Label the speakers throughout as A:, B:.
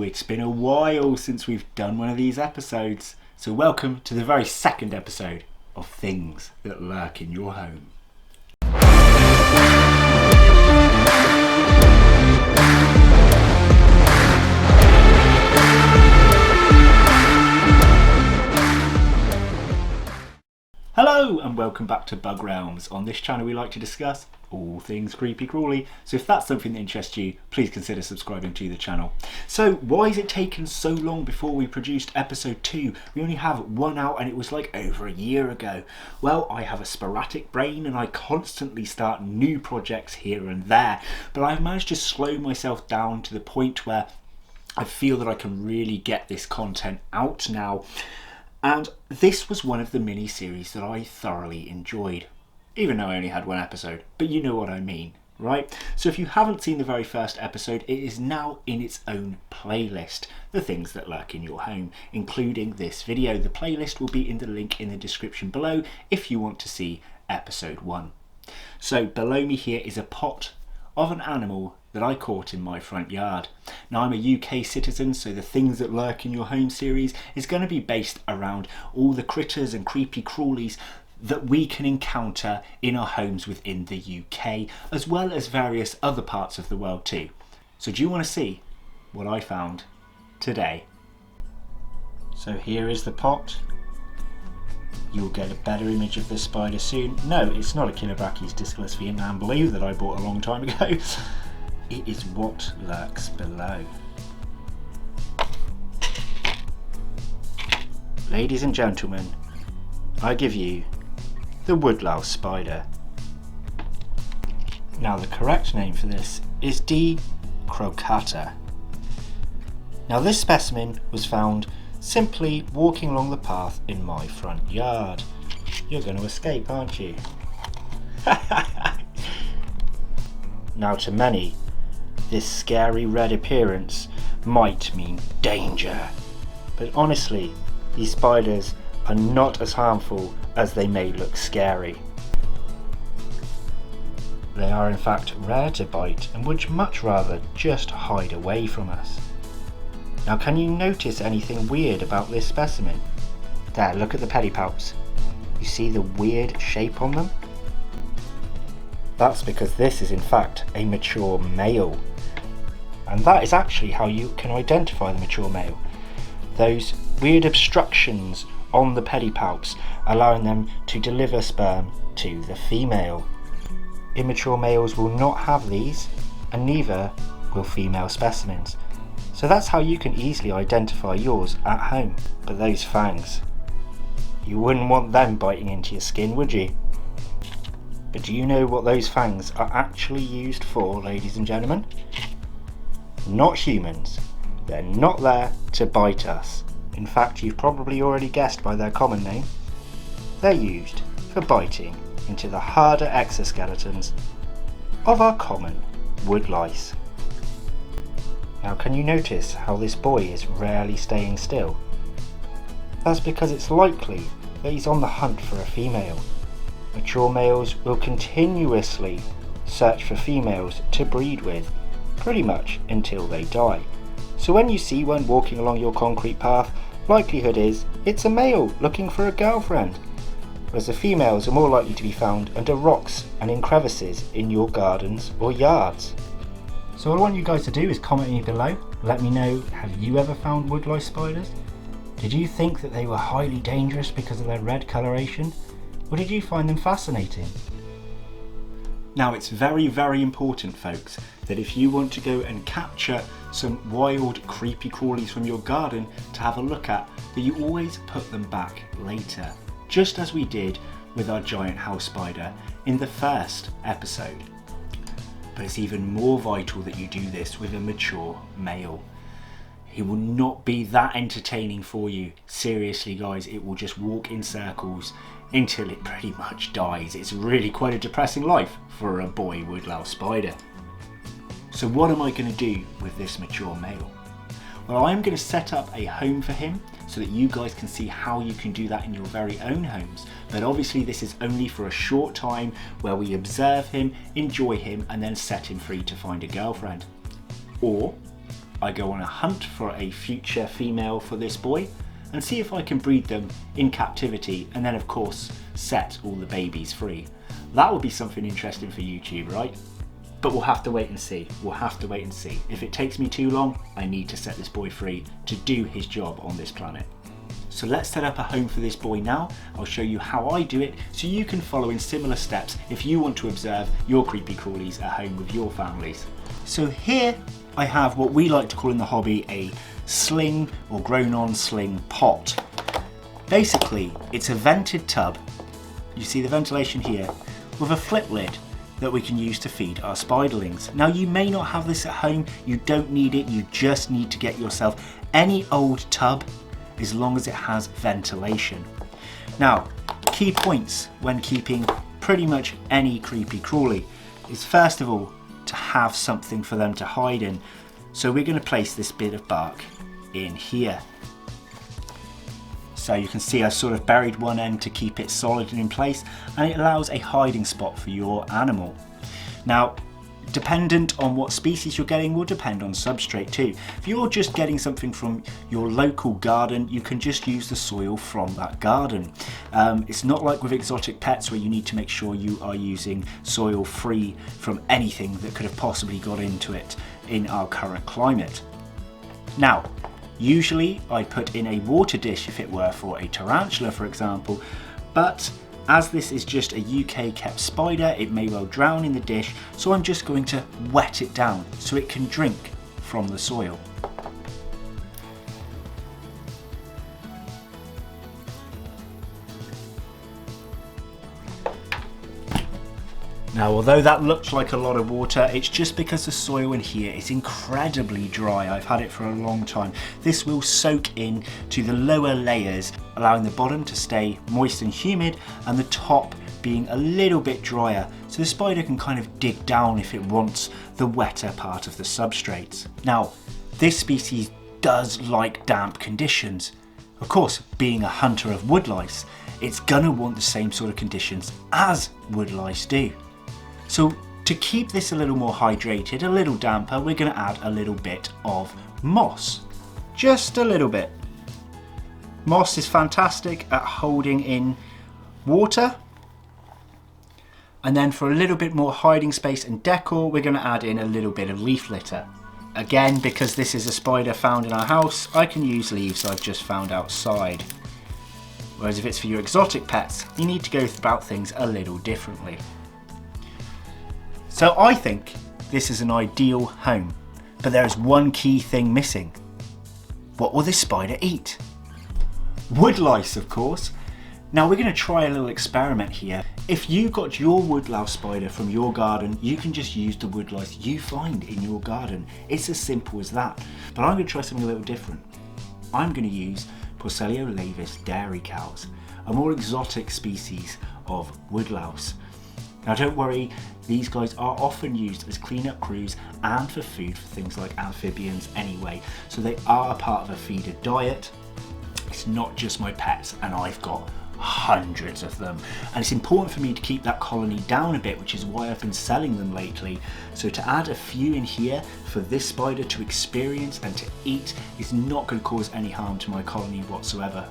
A: it's been a while since we've done one of these episodes. So welcome to the very second episode of Things That Lurk in Your Home. Hello and welcome back to Bug Realms. On this channel we like to discuss all things creepy crawly, so if that's something that interests you, please consider subscribing to the channel. So why has it taken so long before we produced episode 2? We only have one out and it was like over a year ago. Well, I have a sporadic brain and I constantly start new projects here and there, but I've managed to slow myself down to the point where I feel that I can really get this content out now. And this was one of the mini-series that I thoroughly enjoyed, even though I only had one episode, but you know what I mean, right? So if you haven't seen the very first episode, it is now in its own playlist, The Things That Lurk in Your Home, including this video. The playlist will be in the link in the description below if you want to see episode 1. So below me here is a pot of an animal that I caught in my front yard. Now I'm a UK citizen, so the Things That Lurk in Your Home series is going to be based around all the critters and creepy crawlies that we can encounter in our homes within the UK, as well as various other parts of the world too. So do you want to see what I found today? So here is the pot. You'll get a better image of the spider soon. No, it's not a killer Beckys discless Vietnam blue that I bought a long time ago. It is what lurks below. Ladies and gentlemen, I give you the Woodlice Spider. Now the correct name for this is D. crocata. Now this specimen was found simply walking along the path in my front yard. You're going to escape, aren't you? Now to many, this scary red appearance might mean danger, but honestly, these spiders are not as harmful as they may look scary. They are in fact rare to bite and would much rather just hide away from us. Now can you notice anything weird about this specimen? There, look at the pedipalps. You see the weird shape on them? That's because this is in fact a mature male. And that is actually how you can identify the mature male. Those weird obstructions on the pedipalps allowing them to deliver sperm to the female. Immature males will not have these, and neither will female specimens. So that's how you can easily identify yours at home. But those fangs, you wouldn't want them biting into your skin, would you? But do you know what those fangs are actually used for, ladies and gentlemen? Not humans. They're not there to bite us. In fact, you've probably already guessed by their common name. They're used for biting into the harder exoskeletons of our common woodlice. Now can you notice how this boy is rarely staying still? That's because it's likely that he's on the hunt for a female. Mature males will continuously search for females to breed with, pretty much until they die. So when you see one walking along your concrete path, likelihood is it's a male looking for a girlfriend, whereas the females are more likely to be found under rocks and in crevices in your gardens or yards. So all I want you guys to do is comment me below. Let me know, have you ever found woodlice spiders? Did you think that they were highly dangerous because of their red coloration? Or did you find them fascinating? Now it's very, very important, folks, that if you want to go and capture some wild creepy crawlies from your garden to have a look at, that you always put them back later, just as we did with our giant house spider in the first episode. But it's even more vital that you do this with a mature male. He will not be that entertaining for you. Seriously guys, it will just walk in circles until it pretty much dies. It's really quite a depressing life for a boy woodlice spider. So what am I going to do with this mature male? Well, I'm going to set up a home for him so that you guys can see how you can do that in your very own homes. But obviously this is only for a short time where we observe him, enjoy him, and then set him free to find a girlfriend. Or I go on a hunt for a future female for this boy and see if I can breed them in captivity, and then of course set all the babies free. That would be something interesting for YouTube, right? But we'll have to wait and see. We'll have to wait and see. If it takes me too long, I need to set this boy free to do his job on this planet. So let's set up a home for this boy now. I'll show you how I do it so you can follow in similar steps if you want to observe your creepy crawlies at home with your families. So here I have what we like to call in the hobby a sling or grown on sling pot. Basically, it's a vented tub, you see the ventilation here, with a flip lid that we can use to feed our spiderlings. Now you may not have this at home, you don't need it, you just need to get yourself any old tub as long as it has ventilation. Now, key points when keeping pretty much any creepy crawly is first of all to have something for them to hide in. So we're going to place this bit of bark in here. So you can see I sort of buried one end to keep it solid and in place, and it allows a hiding spot for your animal. Now, dependent on what species you're getting will depend on substrate too. If you're just getting something from your local garden, you can just use the soil from that garden. It's not like with exotic pets where you need to make sure you are using soil free from anything that could have possibly got into it in our current climate. Now, usually I put in a water dish if it were for a tarantula, for example, but as this is just a UK kept spider, it may well drown in the dish, so I'm just going to wet it down so it can drink from the soil. Now, although that looks like a lot of water, it's just because the soil in here is incredibly dry. I've had it for a long time. This will soak in to the lower layers, allowing the bottom to stay moist and humid and the top being a little bit drier, so the spider can kind of dig down if it wants the wetter part of the substrates. Now, this species does like damp conditions. Of course, being a hunter of woodlice, it's gonna want the same sort of conditions as woodlice do. So to keep this a little more hydrated, a little damper, we're going to add a little bit of moss. Just a little bit. Moss is fantastic at holding in water. And then for a little bit more hiding space and decor, we're going to add in a little bit of leaf litter. Again, because this is a spider found in our house, I can use leaves I've just found outside. Whereas if it's for your exotic pets, you need to go about things a little differently. So I think this is an ideal home, but there is one key thing missing. What will this spider eat? Woodlice, of course. Now we're going to try a little experiment here. If you got your woodlouse spider from your garden, you can just use the woodlice you find in your garden. It's as simple as that. But I'm going to try something a little different. I'm going to use Porcellio laevis dairy cows, a more exotic species of woodlouse. Now don't worry, these guys are often used as cleanup crews and for food for things like amphibians anyway, so they are a part of a feeder diet. It's not just my pets, and I've got hundreds of them, and it's important for me to keep that colony down a bit, which is why I've been selling them lately. So to add a few in here for this spider to experience and to eat is not going to cause any harm to my colony whatsoever.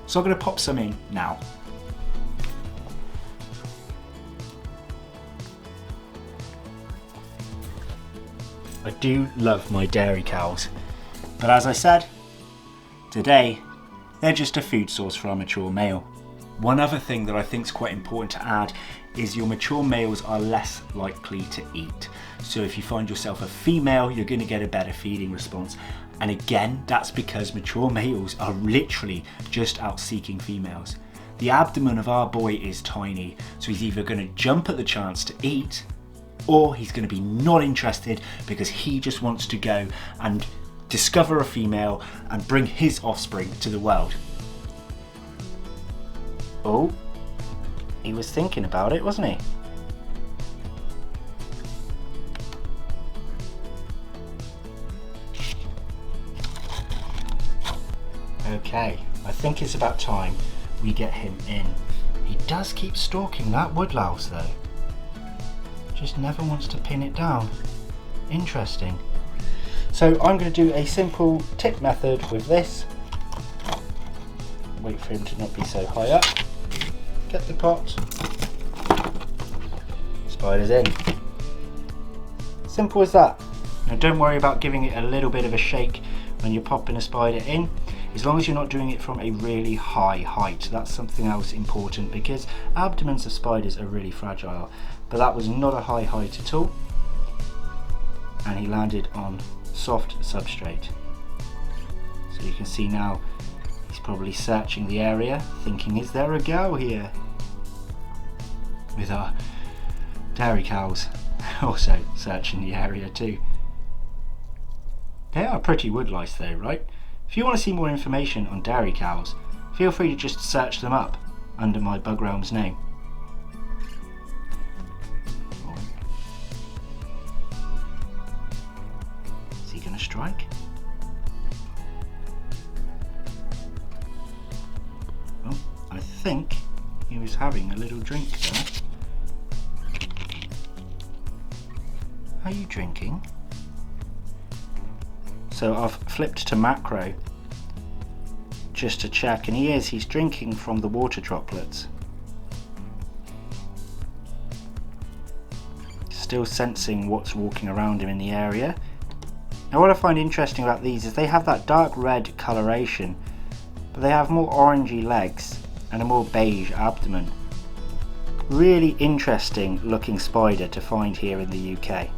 A: So I'm going to pop some in now. I do love my dairy cows, but as I said, today they're just a food source for our mature male. One other thing that I think is quite important to add is your mature males are less likely to eat. So if you find yourself a female, you're going to get a better feeding response. And again, that's because mature males are literally just out seeking females. The abdomen of our boy is tiny, so he's either going to jump at the chance to eat, or he's going to be not interested because he just wants to go and discover a female and bring his offspring to the world. Oh, he was thinking about it, wasn't he? Okay, I think it's about time we get him in. He does keep stalking that woodlouse though. Just never wants to pin it down. Interesting. So I'm going to do a simple tip method with this. Wait for him to not be so high up. Get the pot. Spider's in. Simple as that. Now don't worry about giving it a little bit of a shake when you're popping a spider in, as long as you're not doing it from a really high height. That's something else important, because abdomens of spiders are really fragile. But that was not a high height at all, and he landed on soft substrate. So you can see now he's probably searching the area, thinking, is there a girl here? With our dairy cows also searching the area too. They are pretty woodlice though, right? If you want to see more information on dairy cows, feel free to just search them up under my bug realm's name. Is he going to strike? Oh, I think he was having a little drink there. Are you drinking? So I've flipped to macro just to check, and he's drinking from the water droplets. Still sensing what's walking around him in the area. Now what I find interesting about these is they have that dark red coloration, but they have more orangey legs and a more beige abdomen. Really interesting looking spider to find here in the UK.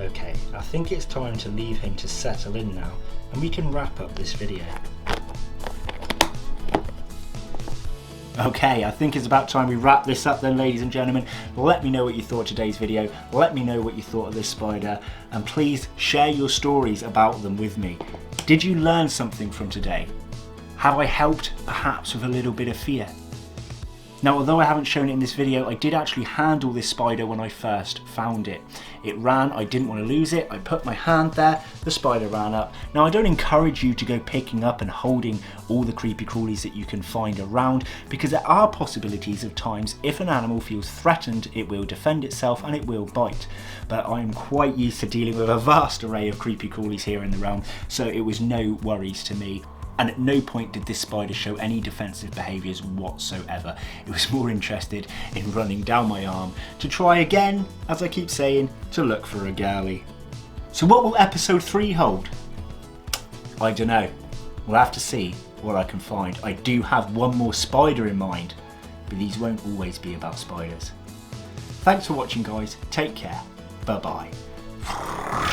A: Okay, I think it's time to leave him to settle in now, and we can wrap up this video. Okay, I think it's about time we wrap this up then, ladies and gentlemen. Let me know what you thought of today's video, let me know what you thought of this spider, and please share your stories about them with me. Did you learn something from today? Have I helped perhaps with a little bit of fear? Now, although I haven't shown it in this video, I did actually handle this spider when I first found it. It ran, I didn't want to lose it, I put my hand there, the spider ran up. Now I don't encourage you to go picking up and holding all the creepy crawlies that you can find around, because there are possibilities of times if an animal feels threatened, it will defend itself and it will bite. But I'm quite used to dealing with a vast array of creepy crawlies here in the realm, so it was no worries to me. And at no point did this spider show any defensive behaviours whatsoever. It was more interested in running down my arm to try again, as I keep saying, to look for a girlie. So what will episode 3 hold? I don't know. We'll have to see what I can find. I do have one more spider in mind, but these won't always be about spiders. Thanks for watching, guys. Take care. Bye bye.